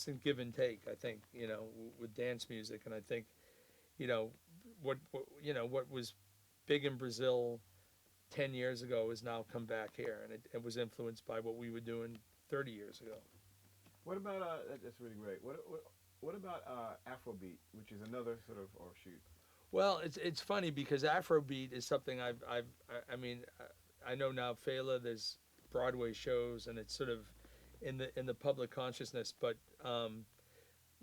constant give and take. I think with dance music, and I think you know what was big in Brazil 10 years ago has now come back here, and it was influenced by what we were doing 30 years ago. What about that's really great. What about Afrobeat, which is another sort of offshoot? Well, it's funny because Afrobeat is something I mean I know now Fela there's Broadway shows and it's sort of in the public consciousness, but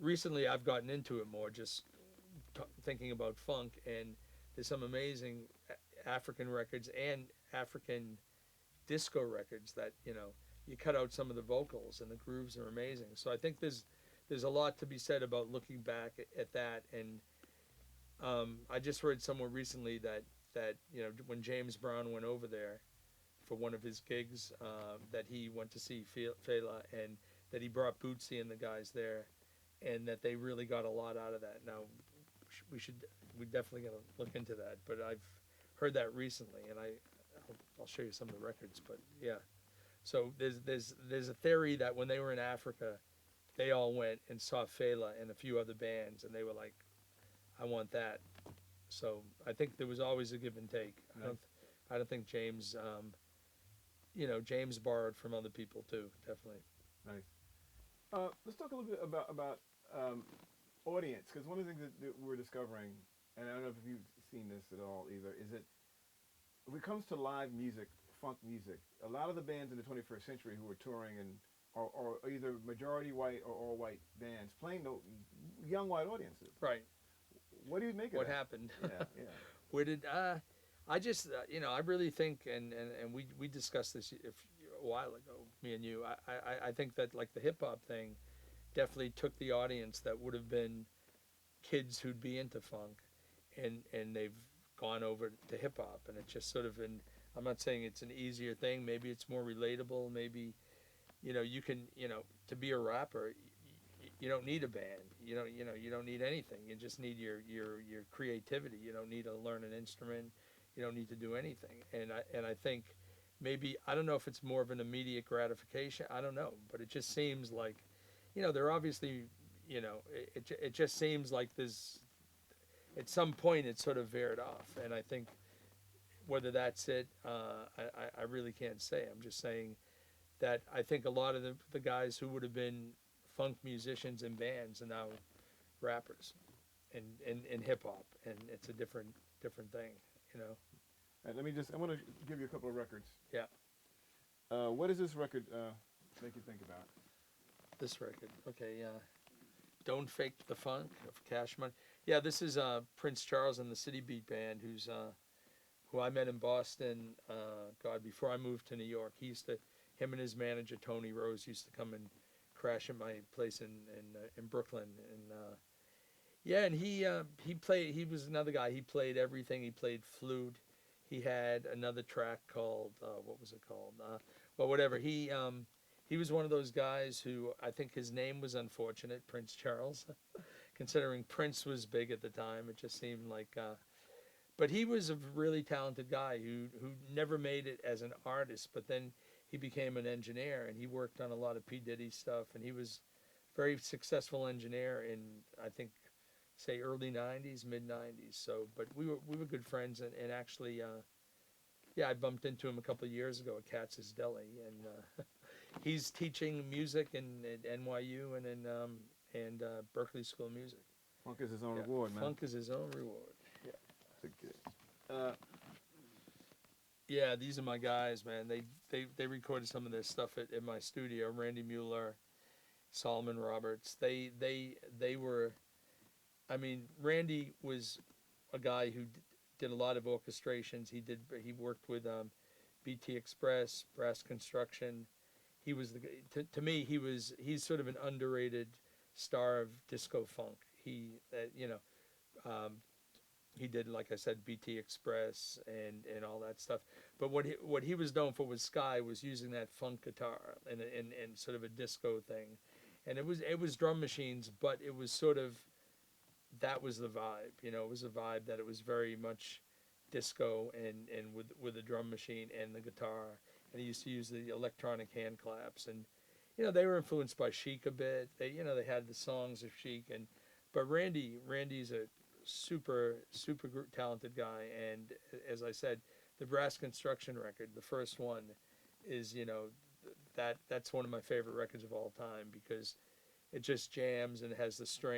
recently I've gotten into it more, just thinking about funk, and there's some amazing African records and African disco records that you cut out some of the vocals and the grooves are amazing. So I think there's a lot to be said about looking back at that. And I just read somewhere recently that when James Brown went over there for one of his gigs, that he went to see Fela, and that he brought Bootsy and the guys there, and that they really got a lot out of that. Now we definitely got to look into that. But I've heard that recently, and I'll show you some of the records. But yeah, so there's a theory that when they were in Africa, they all went and saw Fela and a few other bands, and they were like, I want that. So I think there was always a give and take. Nice. I don't think James, James borrowed from other people too. Definitely. Nice. Let's talk a little bit about audience, because one of the things that we're discovering, and I don't know if you've seen this at all either, is that when it comes to live music, funk music, a lot of the bands in the 21st century who are touring and are either majority white or all white bands playing to young white audiences. Right. What do you make of What that? happened? Yeah, yeah. Where did I just I really think, and we discussed this a while ago, me and you. I think that like the hip hop thing definitely took the audience that would have been kids who'd be into funk, and they've gone over to hip hop, and it's just sort of an. I'm not saying it's an easier thing. Maybe it's more relatable. Maybe you can to be a rapper. You don't need a band. You don't need anything. You just need your creativity. You don't need to learn an instrument. You don't need to do anything. And I think maybe I don't know if it's more of an immediate gratification. I don't know, but it just seems like they're obviously it just seems like there's at some point it sort of veered off, and I think whether that's it, I really can't say. I'm just saying that I think a lot of the guys who would have been funk musicians in bands are now rappers in hip hop, and it's a different thing, you know. And I want to give you a couple of records. Yeah, What does this record make you think about? this record. Okay, yeah. Don't Fake the Funk of Cash Money. Yeah, this is Prince Charles and the City Beat Band, who I met in Boston. God, before I moved to New York, him and his manager Tony Rose used to come and crash at my place in Brooklyn, and yeah, and he played. He was another guy. He played everything. He played flute. He had another track called what was it called? Well, whatever. He was one of those guys who I think his name was unfortunate, Prince Charles, considering Prince was big at the time. It just seemed like. But he was a really talented guy who never made it as an artist, but then he became an engineer, and he worked on a lot of P. Diddy stuff, and he was a very successful engineer in, I think, say early 90s, mid 90s. So, but we were good friends, and actually, yeah, I bumped into him a couple of years ago at Katz's Deli, and he's teaching music at NYU and Berkeley School of Music. Funk is his own Yeah, reward, man. funk is his own reward. Yeah. That's a good. Uh, Yeah, these are my guys, man. They recorded some of this stuff at my studio. Randy Mueller, Solomon Roberts. They were. I mean, Randy was a guy who did a lot of orchestrations. He worked with BT Express, Brass Construction. He was to me he's sort of an underrated star of disco funk. Um, he did, like I said, BT Express and all that stuff. But what he was known for with Skyy was using that funk guitar and sort of a disco thing, and it was drum machines, but it was sort of that was the vibe. It was a vibe that it was very much disco and with the drum machine and the guitar, and he used to use the electronic hand claps, and you know, they were influenced by Chic a bit. They, you know, they had the songs of Chic, but Randy's a super talented guy. And as I said, the Brass Construction record, the first one, is, you know, that's one of my favorite records of all time because it just jams and has the strings.